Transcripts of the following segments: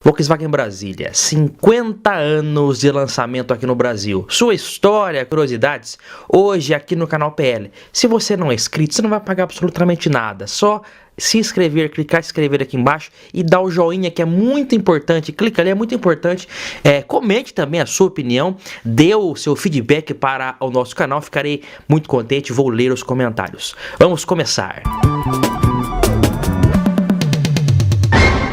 Volkswagen Brasília, 50 anos de lançamento aqui no Brasil. Sua história, curiosidades, hoje aqui no canal PL. Se você não é inscrito, você não vai pagar absolutamente nada. Só se inscrever, clicar em inscrever aqui embaixo e dar o joinha, que é muito importante. Clica ali, é muito importante. Comente também a sua opinião, dê o seu feedback para o nosso canal. Ficarei muito contente, vou ler os comentários. Vamos começar.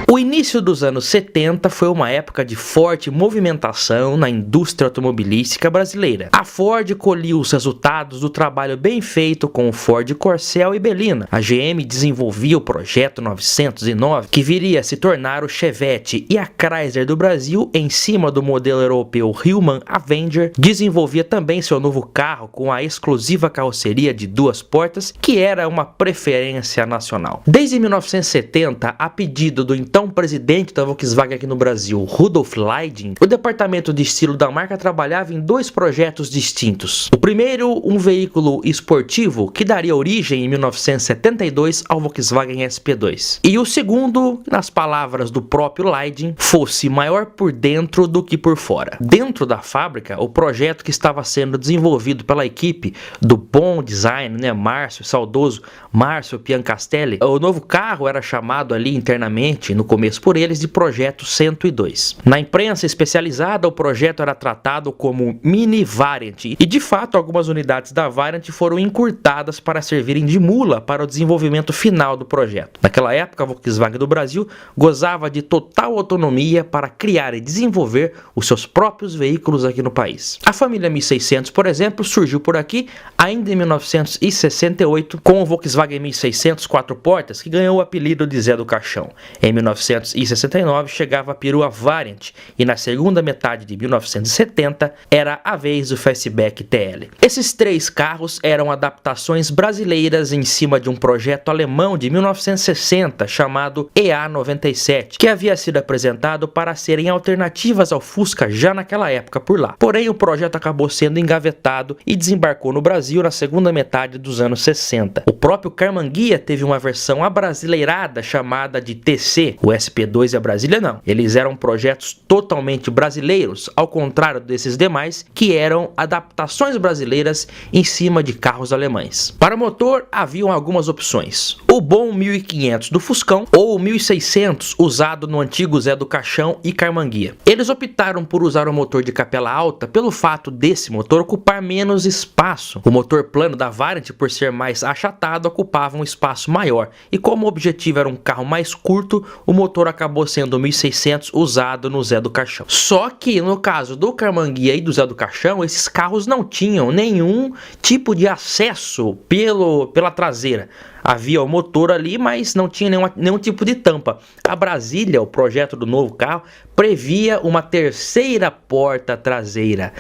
O início dos anos 70 foi uma época de forte movimentação na indústria automobilística brasileira. A Ford colheu os resultados do trabalho bem feito com o Ford Corcel e Belina. A GM desenvolvia o Projeto 909, que viria a se tornar o Chevette, e a Chrysler do Brasil, em cima do modelo europeu Hillman Avenger, desenvolvia também seu novo carro com a exclusiva carroceria de duas portas, que era uma preferência nacional. Desde 1970, a pedido do então presidente da Volkswagen aqui no Brasil, Rudolf Leiding, o departamento de estilo da marca trabalhava em dois projetos distintos. O primeiro, um veículo esportivo que daria origem em 1972 ao Volkswagen SP2. E o segundo, nas palavras do próprio Leiding, fosse maior por dentro do que por fora. Dentro da fábrica, o projeto que estava sendo desenvolvido pela equipe do bom design, Márcio, saudoso Márcio Piancastelli, o novo carro era chamado ali internamente, no começo por eles, de Projeto 102. Na imprensa especializada, o projeto era tratado como Mini Variant, e de fato algumas unidades da Variant foram encurtadas para servirem de mula para o desenvolvimento final do projeto. Naquela época, a Volkswagen do Brasil gozava de total autonomia para criar e desenvolver os seus próprios veículos aqui no país. A família 1600, por exemplo, surgiu por aqui ainda em 1968 com o Volkswagen 1600 quatro portas, que ganhou o apelido de Zé do Caixão. Em 1969 chegava a perua Variant, e na segunda metade de 1970 era a vez do Fastback TL. Esses três carros eram adaptações brasileiras em cima de um projeto alemão de 1960 chamado EA97, que havia sido apresentado para serem alternativas ao Fusca já naquela época por lá. Porém, o projeto acabou sendo engavetado e desembarcou no Brasil na segunda metade dos anos 60. O próprio Carmanguia teve uma versão abrasileirada chamada de TC. O SP2 e a Brasília não. Eles eram projetos totalmente brasileiros, ao contrário desses demais, que eram adaptações brasileiras em cima de carros alemães. Para motor, haviam algumas opções. O bom 1500 do Fuscão ou o 1600 usado no antigo Zé do Caixão e Carmanguia. Eles optaram por usar o motor de capela alta pelo fato desse motor ocupar menos espaço. O motor plano da Variant, por ser mais achatado, ocupava um espaço maior, e como o objetivo era um carro mais curto, o motor acabou sendo o 1600 usado no Zé do Caixão. Só que no caso do Carmanguia e do Zé do Caixão, esses carros não tinham nenhum tipo de acesso pela traseira. Havia o motor ali, mas não tinha nenhum tipo de tampa. A Brasília, o projeto do novo carro, previa uma terceira porta traseira.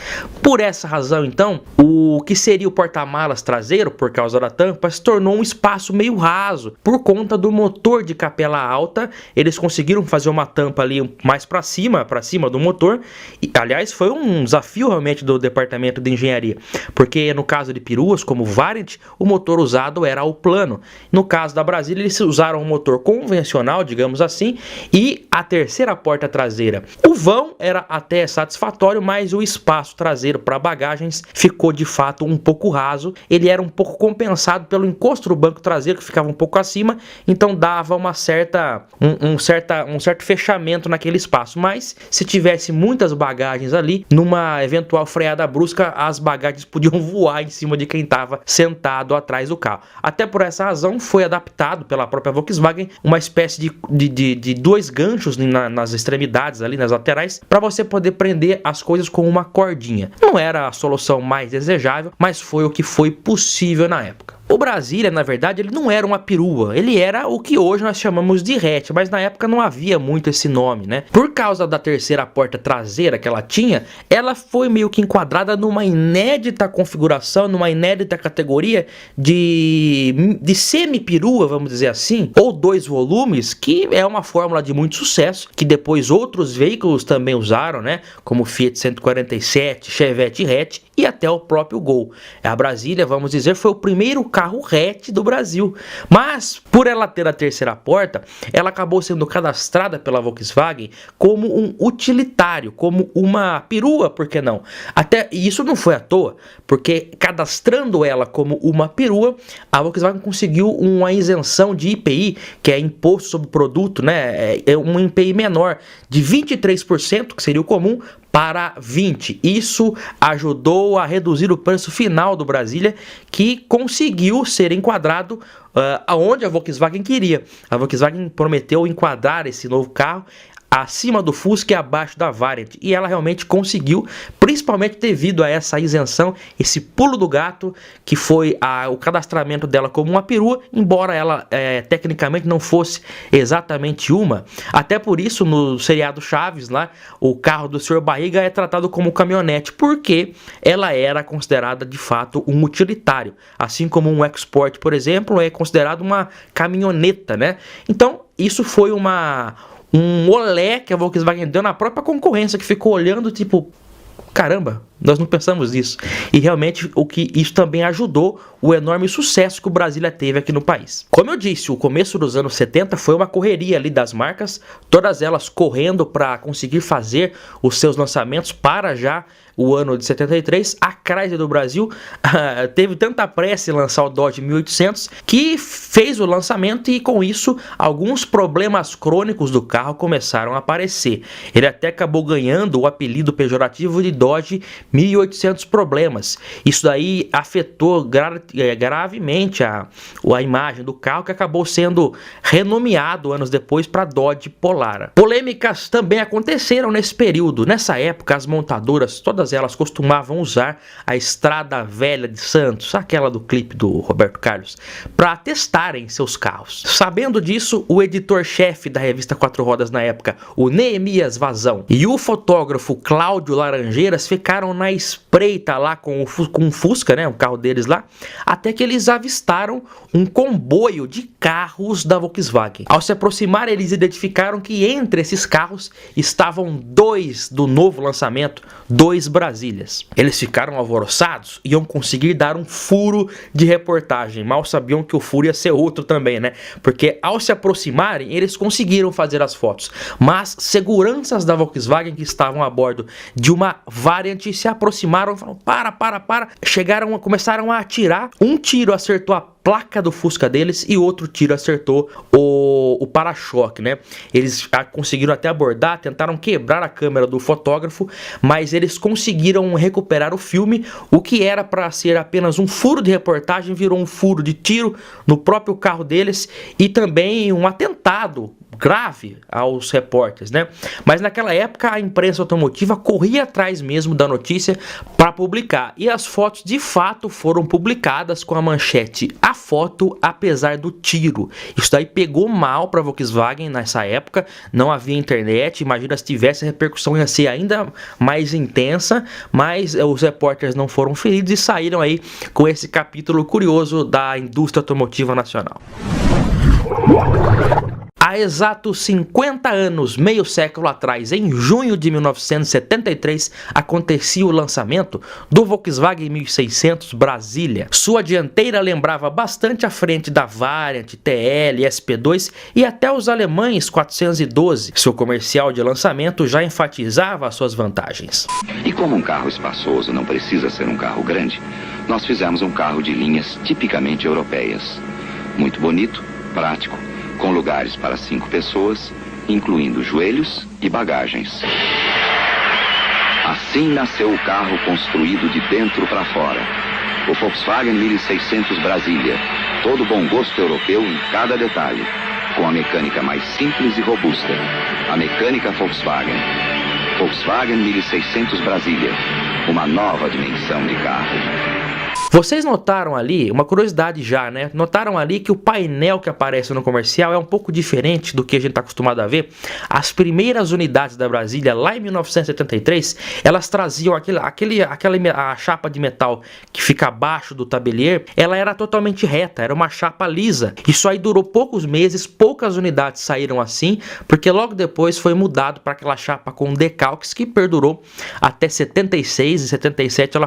Por essa razão, então, o que seria o porta-malas traseiro, por causa da tampa, se tornou um espaço meio raso. Por conta do motor de capela alta, eles conseguiram fazer uma tampa ali mais para cima do motor. E, aliás, foi um desafio realmente do departamento de engenharia, porque no caso de peruas como o Variant, o motor usado era o plano. No caso da Brasília, eles usaram um motor convencional, digamos assim, e a terceira porta traseira. O vão era até satisfatório, mas o espaço traseiro para bagagens ficou de fato um pouco raso. Ele era um pouco compensado pelo encosto do banco traseiro, que ficava um pouco acima, então dava um certo fechamento naquele espaço. Mas se tivesse muitas bagagens ali, numa eventual freada brusca, as bagagens podiam voar em cima de quem estava sentado atrás do carro. Até por essa razão, foi adaptado pela própria Volkswagen uma espécie de dois ganchos nas extremidades ali, nas laterais, para você poder prender as coisas com uma cordinha. Não era a solução mais desejável, mas foi o que foi possível na época. O Brasília, na verdade, ele não era uma perua, ele era o que hoje nós chamamos de hatch, mas na época não havia muito esse nome, né? Por causa da terceira porta traseira que ela tinha, ela foi meio que enquadrada numa inédita configuração, numa inédita categoria de semi-perua, vamos dizer assim, ou dois volumes, que é uma fórmula de muito sucesso, que depois outros veículos também usaram, né? Como o Fiat 147, Chevette hatch e até o próprio Gol. A Brasília, vamos dizer, foi o primeiro carro hatch do Brasil, mas por ela ter a terceira porta, ela acabou sendo cadastrada pela Volkswagen como um utilitário, como uma perua, por que não? Até isso não foi à toa, porque cadastrando ela como uma perua, a Volkswagen conseguiu uma isenção de IPI, que é imposto sobre produto, né? É um IPI menor de 23%, que seria o comum, para 20%. Isso ajudou a reduzir o preço final do Brasília, que conseguiu ser enquadrado aonde a Volkswagen queria. A Volkswagen prometeu enquadrar esse novo carro acima do Fusca e abaixo da Variant, e ela realmente conseguiu, principalmente devido a essa isenção, esse pulo do gato, que foi o cadastramento dela como uma perua, embora ela tecnicamente não fosse exatamente uma. Até por isso, no seriado Chaves, lá, o carro do Sr. Barriga é tratado como caminhonete, porque ela era considerada de fato um utilitário, assim como um Export, por exemplo, é considerado uma caminhoneta, né? Então, isso foi um olé que a Volkswagen deu na própria concorrência, que ficou olhando tipo, caramba, nós não pensamos nisso. E realmente isso também ajudou o enorme sucesso que o Brasília teve aqui no país. Como eu disse, o começo dos anos 70 foi uma correria ali das marcas, todas elas correndo para conseguir fazer os seus lançamentos para já o ano de 73. A Chrysler do Brasil teve tanta pressa em lançar o Dodge 1800 que fez o lançamento, e com isso alguns problemas crônicos do carro começaram a aparecer. Ele até acabou ganhando o apelido pejorativo de Dodge 1800 problemas. Isso daí afetou gravemente a imagem do carro, que acabou sendo renomeado anos depois para Dodge Polara. Polêmicas também aconteceram nesse período. Nessa época, as montadoras, todas elas costumavam usar a Estrada Velha de Santos, aquela do clipe do Roberto Carlos, para testarem seus carros. Sabendo disso, o editor-chefe da revista Quatro Rodas na época, o Neemias Vazão, e o fotógrafo Cláudio Laranjeiras ficaram na espreita lá com o Fusca, né, o carro deles lá, até que eles avistaram um comboio de carros da Volkswagen. Ao se aproximar, eles identificaram que entre esses carros estavam dois do novo lançamento, dois Brasílias. Eles ficaram alvoroçados, iam conseguir dar um furo de reportagem. Mal sabiam que o furo ia ser outro também, né? Porque ao se aproximarem, eles conseguiram fazer as fotos. Mas seguranças da Volkswagen que estavam a bordo de uma Variant se aproximaram e falaram: para. Começaram a atirar. Um tiro acertou a placa do Fusca deles e outro tiro acertou o para-choque, né? Eles conseguiram até abordar, tentaram quebrar a câmera do fotógrafo, mas eles conseguiram recuperar o filme. O que era para ser apenas um furo de reportagem virou um furo de tiro no próprio carro deles, e também um atentado grave aos repórteres, né? Mas naquela época a imprensa automotiva corria atrás mesmo da notícia para publicar, e as fotos de fato foram publicadas com a manchete: a foto apesar do tiro. Isso daí pegou mal para a Volkswagen nessa época, não havia internet, imagina se tivesse, a repercussão ia ser ainda mais intensa, mas os repórteres não foram feridos e saíram aí com esse capítulo curioso da indústria automotiva nacional. Há exatos 50 anos, meio século atrás, em junho de 1973, acontecia o lançamento do Volkswagen 1600 Brasília. Sua dianteira lembrava bastante a frente da Variant, TL, SP2 e até os alemães 412. Seu comercial de lançamento já enfatizava as suas vantagens. E como um carro espaçoso não precisa ser um carro grande, nós fizemos um carro de linhas tipicamente europeias. Muito bonito, prático, com lugares para 5 pessoas, incluindo joelhos e bagagens. Assim nasceu o carro construído de dentro para fora. O Volkswagen 1600 Brasília. Todo bom gosto europeu em cada detalhe. Com a mecânica mais simples e robusta. A mecânica Volkswagen. Volkswagen 1600 Brasília. Uma nova dimensão de carro. Vocês notaram ali, uma curiosidade já, né? Notaram ali que o painel que aparece no comercial é um pouco diferente do que a gente está acostumado a ver. As primeiras unidades da Brasília, lá em 1973, elas traziam a chapa de metal que fica abaixo do tabelier, ela era totalmente reta, era uma chapa lisa. Isso aí durou poucos meses, poucas unidades saíram assim, porque logo depois foi mudado para aquela chapa com decalques que perdurou até 76. Em 77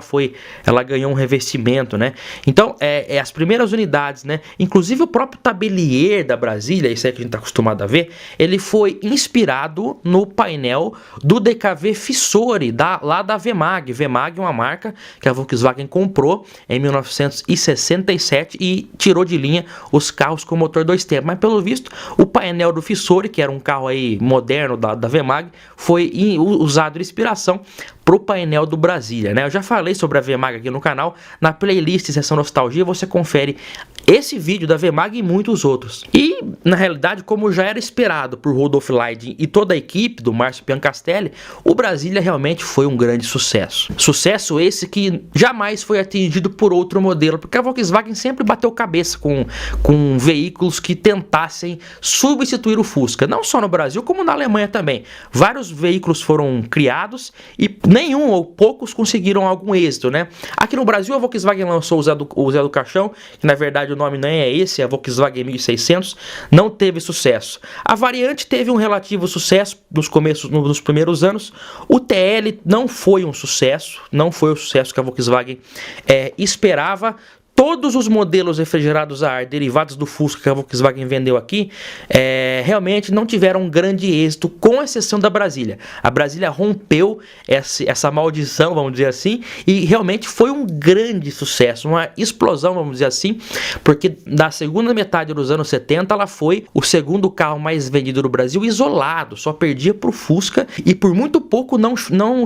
ela ganhou um revestimento, né? Então, as primeiras unidades, né? Inclusive o próprio tabelier da Brasília, isso aí que a gente está acostumado a ver, ele foi inspirado no painel do DKV Fissori, lá da Vemag. Vemag é uma marca que a Volkswagen comprou em 1967 e tirou de linha os carros com motor 2 tempos. Mas pelo visto, o painel do Fissori, que era um carro aí moderno da Vemag, foi usado de inspiração pro painel do Brasília, né? Eu já falei sobre a Vemag aqui no canal, na playlist Sessão Nostalgia você confere esse vídeo da Vemag e muitos outros. E, na realidade, como já era esperado por Rudolf Leiding e toda a equipe do Márcio Piancastelli, o Brasília realmente foi um grande sucesso. Sucesso esse que jamais foi atingido por outro modelo, porque a Volkswagen sempre bateu cabeça com veículos que tentassem substituir o Fusca, não só no Brasil, como na Alemanha também. Vários veículos foram criados e nenhum ou poucos conseguiram algum êxito, né? Aqui no Brasil a Volkswagen lançou o Zé do Caixão, que na verdade o nome não é esse, é a Volkswagen 1600, não teve sucesso. A variante teve um relativo sucesso nos primeiros anos. O TL não foi um sucesso, não foi o sucesso que a Volkswagen esperava. Todos os modelos refrigerados a ar derivados do Fusca que a Volkswagen vendeu aqui realmente não tiveram um grande êxito, com exceção da Brasília. A Brasília rompeu essa maldição, vamos dizer assim, e realmente foi um grande sucesso, uma explosão, vamos dizer assim, porque na segunda metade dos anos 70 ela foi o segundo carro mais vendido no Brasil isolado, só perdia para o Fusca e por muito pouco não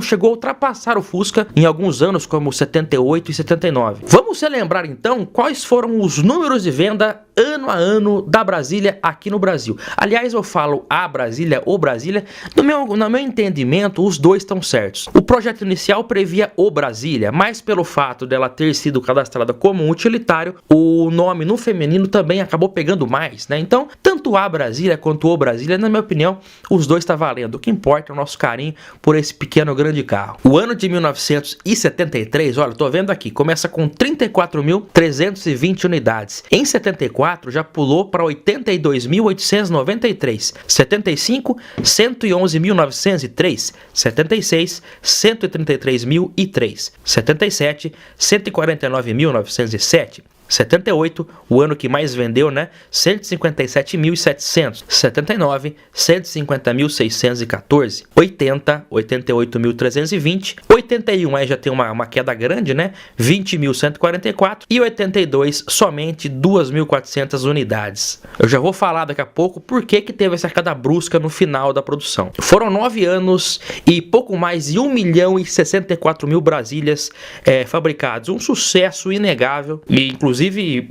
chegou a ultrapassar o Fusca em alguns anos, como 78 e 79. Vamos relembrar então quais foram os números de venda ano a ano da Brasília aqui no Brasil. Aliás, eu falo a Brasília ou Brasília, no meu entendimento, os dois estão certos. O projeto inicial previa o Brasília, mas pelo fato dela ter sido cadastrada como um utilitário, o nome no feminino também acabou pegando mais, né? Então, tanto a Brasília quanto o Brasília, na minha opinião, os dois estão valendo. O que importa é o nosso carinho por esse pequeno grande carro. O ano de 1973, olha, tô vendo aqui, começa com 34.320 unidades. Em 74, já pulou para 82.893, 75, 111.903, 76, 133.003, 77, 149.907, 78, o ano que mais vendeu, né? 157.700, 79, 150.614, 80, 88.320, 81, aí já tem uma queda grande, né? 20.144 e 82, somente 2.400 unidades. Eu já vou falar daqui a pouco por que teve essa queda brusca no final da produção. Foram 9 anos e pouco mais de 1.064.000 Brasílias fabricados, um sucesso inegável e inclusive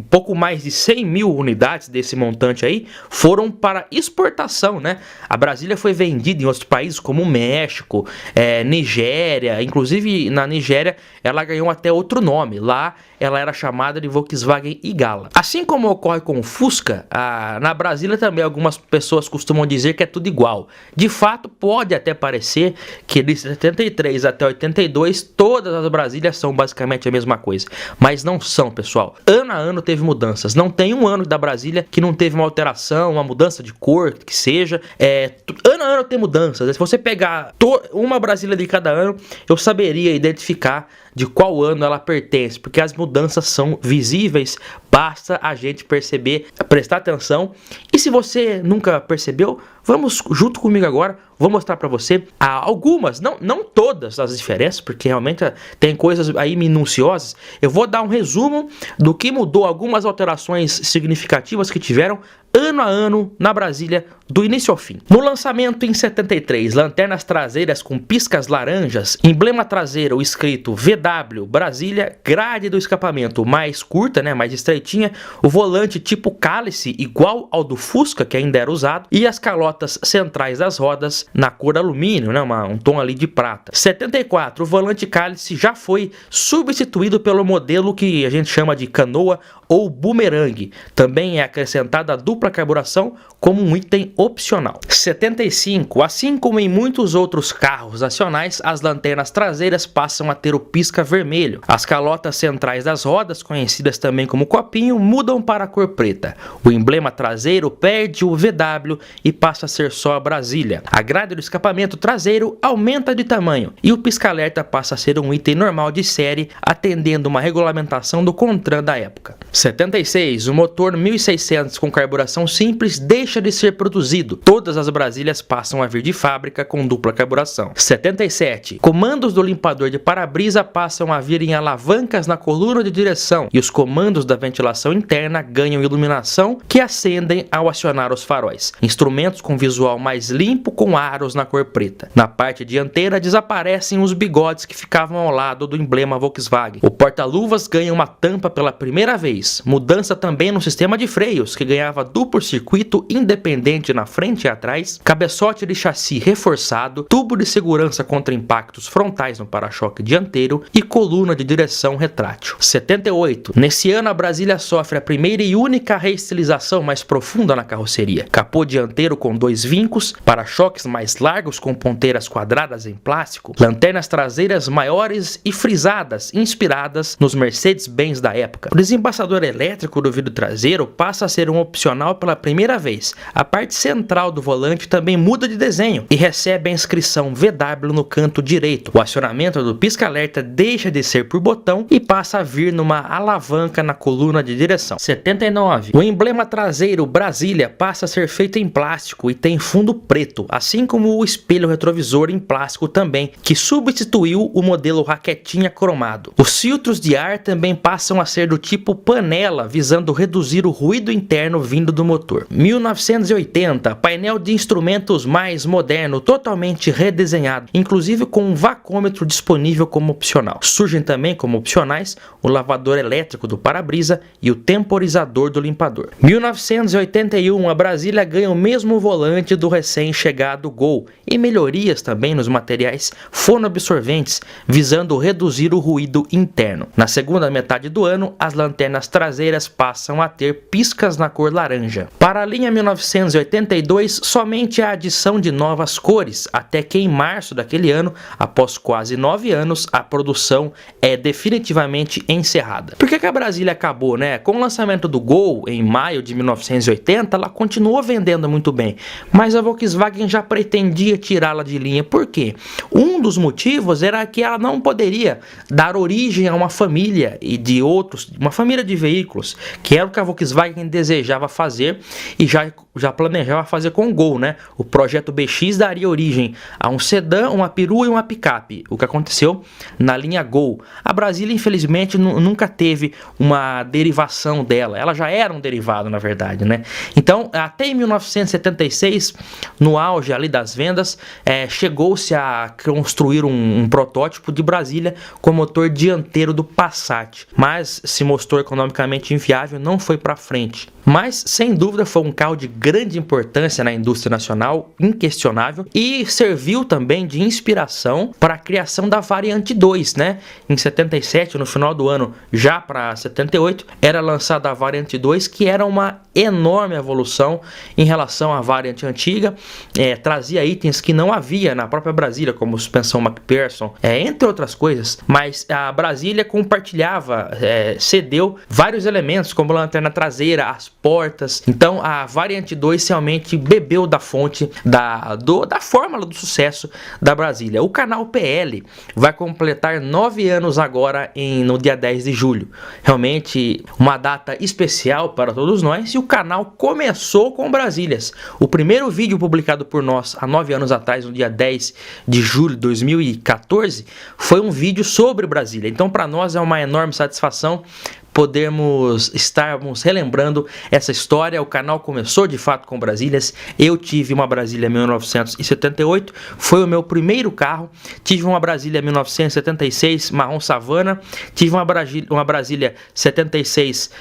pouco mais de 100.000 unidades desse montante aí foram para exportação, né? A Brasília foi vendida em outros países como México, Nigéria, inclusive na Nigéria ela ganhou até outro nome, lá ela era chamada de Volkswagen Igala. Assim como ocorre com o Fusca, na Brasília também algumas pessoas costumam dizer que é tudo igual. De fato, pode até parecer que de 73 até 82 todas as Brasílias são basicamente a mesma coisa, mas não são, pessoal. Ano a ano teve mudanças, não tem um ano da Brasília que não teve uma alteração, uma mudança de cor, que seja. Ano a ano tem mudanças. Se você pegar uma Brasília de cada ano, eu saberia identificar de qual ano ela pertence, porque as mudanças são visíveis, basta a gente perceber, prestar atenção. E se você nunca percebeu, vamos junto comigo agora, vou mostrar para você algumas, não todas as diferenças, porque realmente tem coisas aí minuciosas. Eu vou dar um resumo do que mudou, algumas alterações significativas que tiveram ano a ano na Brasília, do início ao fim. No lançamento em 73, lanternas traseiras com piscas laranjas, emblema traseiro escrito VW Brasília, grade do escapamento mais curta, né, mais estreitinha, tinha o volante tipo cálice igual ao do Fusca, que ainda era usado, e as calotas centrais das rodas na cor alumínio, né, um tom ali de prata. 74, o volante cálice já foi substituído pelo modelo que a gente chama de canoa ou bumerangue. Também é acrescentada a dupla carburação como um item opcional. 75, assim como em muitos outros carros nacionais, as lanternas traseiras passam a ter o pisca vermelho. As calotas centrais das rodas, conhecidas também como copinho, mudam para a cor preta. O emblema traseiro perde o VW e passa a ser só a Brasília. A grade do escapamento traseiro aumenta de tamanho e o pisca-alerta passa a ser um item normal de série, atendendo uma regulamentação do CONTRAN da época. 76, o motor 1600 com carburação simples deixa de ser produzido. Todas as Brasílias passam a vir de fábrica com dupla carburação. 77, comandos do limpador de para-brisa passam a vir em alavancas na coluna de direção e os comandos da ventilação interna ganham iluminação que acendem ao acionar os faróis. Instrumentos com visual mais limpo com aros na cor preta. Na parte dianteira desaparecem os bigodes que ficavam ao lado do emblema Volkswagen. O porta-luvas ganha uma tampa pela primeira vez. Mudança também no sistema de freios, que ganhava duplo circuito independente na frente e atrás, cabeçote de chassi reforçado, tubo de segurança contra impactos frontais no para-choque dianteiro e coluna de direção retrátil. 78. Nesse ano a Brasília sofre a primeira e única reestilização mais profunda na carroceria. Capô dianteiro com 2 vincos, para-choques mais largos com ponteiras quadradas em plástico, lanternas traseiras maiores e frisadas, inspiradas nos Mercedes-Benz da época. O desembaçador elétrico do vidro traseiro passa a ser um opcional pela primeira vez. A parte central do volante também muda de desenho e recebe a inscrição VW no canto direito. O acionamento do pisca-alerta deixa de ser por botão e passa a vir numa alavanca na coluna de direção. 79. O emblema traseiro Brasília passa a ser feito em plástico e tem fundo preto, assim como o espelho retrovisor em plástico também, que substituiu o modelo raquetinha cromado. Os filtros de ar também passam a ser do tipo panela, visando reduzir o ruído interno vindo do motor. 1980, painel de instrumentos mais moderno, totalmente redesenhado, inclusive com um vacômetro disponível como opcional. Surgem também como opcionais o lavador elétrico do para-brisa e o temporizador do limpador. 1981, a Brasília ganha o mesmo volante do recém-chegado Gol e melhorias também nos materiais fonoabsorventes, visando reduzir o ruído interno. Na segunda metade do ano, as lanternas traseiras passam a ter piscas na cor laranja. Para a linha 1982, somente a adição de novas cores, até que em março daquele ano, após quase 9 anos, a produção é definitivamente encerrada. Por que a Brasília acabou, né? Com o lançamento do Gol em maio de 1980, ela continuou vendendo muito bem, mas a Volkswagen já pretendia tirá-la de linha. Por quê? Um dos motivos era que ela não poderia dar origem a uma família e de outros, uma família de veículos, que era o que a Volkswagen desejava fazer e já planejava fazer com o Gol, né? O projeto BX daria origem a um sedã, uma perua e uma picape, o que aconteceu na linha Gol. A Brasília, infelizmente, nunca teve uma derivação dela, ela já era um derivado, na verdade, né? Então, até em 1976, no auge ali das vendas, chegou-se a construir um protótipo de Brasília com motor dianteiro do Passat, mas se mostrou economicamente inviável, não foi para frente. Mas, sem dúvida, foi um carro de grande importância na indústria nacional, inquestionável, e serviu também de inspiração para a criação da Variante 2, né? Em 77, no final do ano, já para 78, era lançada a Variante 2, que era uma enorme evolução em relação à variante antiga, trazia itens que não havia na própria Brasília, como suspensão McPherson, entre outras coisas, mas a Brasília compartilhava, cedeu vários elementos, como a lanterna traseira, as portas. Então a Variante 2 realmente bebeu da fonte da fórmula do sucesso da Brasília. O canal PL vai completar 9 anos agora no dia 10 de julho. Realmente uma data especial para todos nós, e o canal começou com Brasílias. O primeiro vídeo publicado por nós há 9 anos atrás, no dia 10 de julho de 2014, foi um vídeo sobre Brasília. Então para nós é uma enorme satisfação podermos estarmos relembrando essa história. O canal começou de fato com Brasílias. Eu tive uma Brasília 1978, foi o meu primeiro carro. Tive uma Brasília 1976 marrom savana, tive uma Brasília 76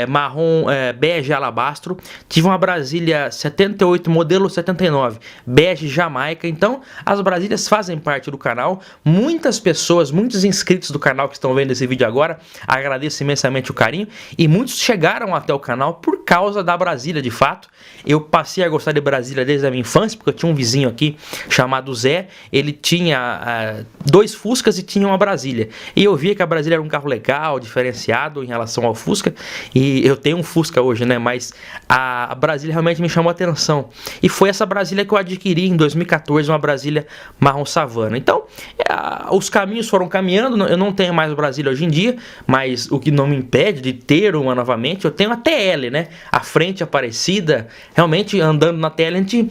marrom bege alabastro, tive uma Brasília 78 modelo 79 bege jamaica. Então as Brasílias fazem parte do canal. Muitas pessoas, muitos inscritos do canal que estão vendo esse vídeo agora, agradeço imensamente o carinho, e muitos chegaram até o canal por causa da Brasília. De fato, eu passei a gostar de Brasília desde a minha infância, porque eu tinha um vizinho aqui chamado Zé. Ele tinha 2 Fuscas e tinha uma Brasília, e eu via que a Brasília era um carro legal, diferenciado em relação ao Fusca, e eu tenho um Fusca hoje, né, mas a Brasília realmente me chamou a atenção, e foi essa Brasília que eu adquiri em 2014, uma Brasília marrom savana. Então, os caminhos foram caminhando. Eu não tenho mais Brasília hoje em dia, mas o que não me impede de ter uma novamente. Eu tenho a TL, né, a frente Aparecida. Realmente, andando na TL, a gente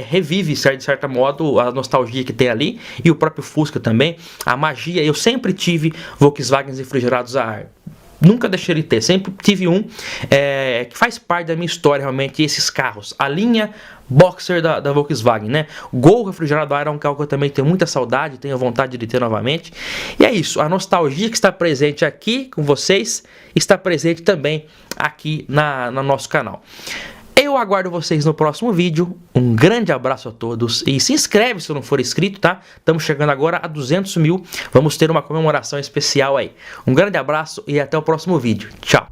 revive, de certo modo, a nostalgia que tem ali, e o próprio Fusca também, a magia. Eu sempre tive Volkswagens refrigerados a ar. Nunca deixei de ter, sempre tive um que faz parte da minha história, realmente, esses carros. A linha Boxer da Volkswagen, né? O Gol refrigerado a ar é um carro que eu também tenho muita saudade, tenho vontade de ter novamente. E é isso, a nostalgia que está presente aqui com vocês, está presente também aqui no nosso canal. Eu aguardo vocês no próximo vídeo. Um grande abraço a todos e se inscreve se não for inscrito, tá? Estamos chegando agora a 200 mil. Vamos ter uma comemoração especial aí. Um grande abraço e até o próximo vídeo. Tchau!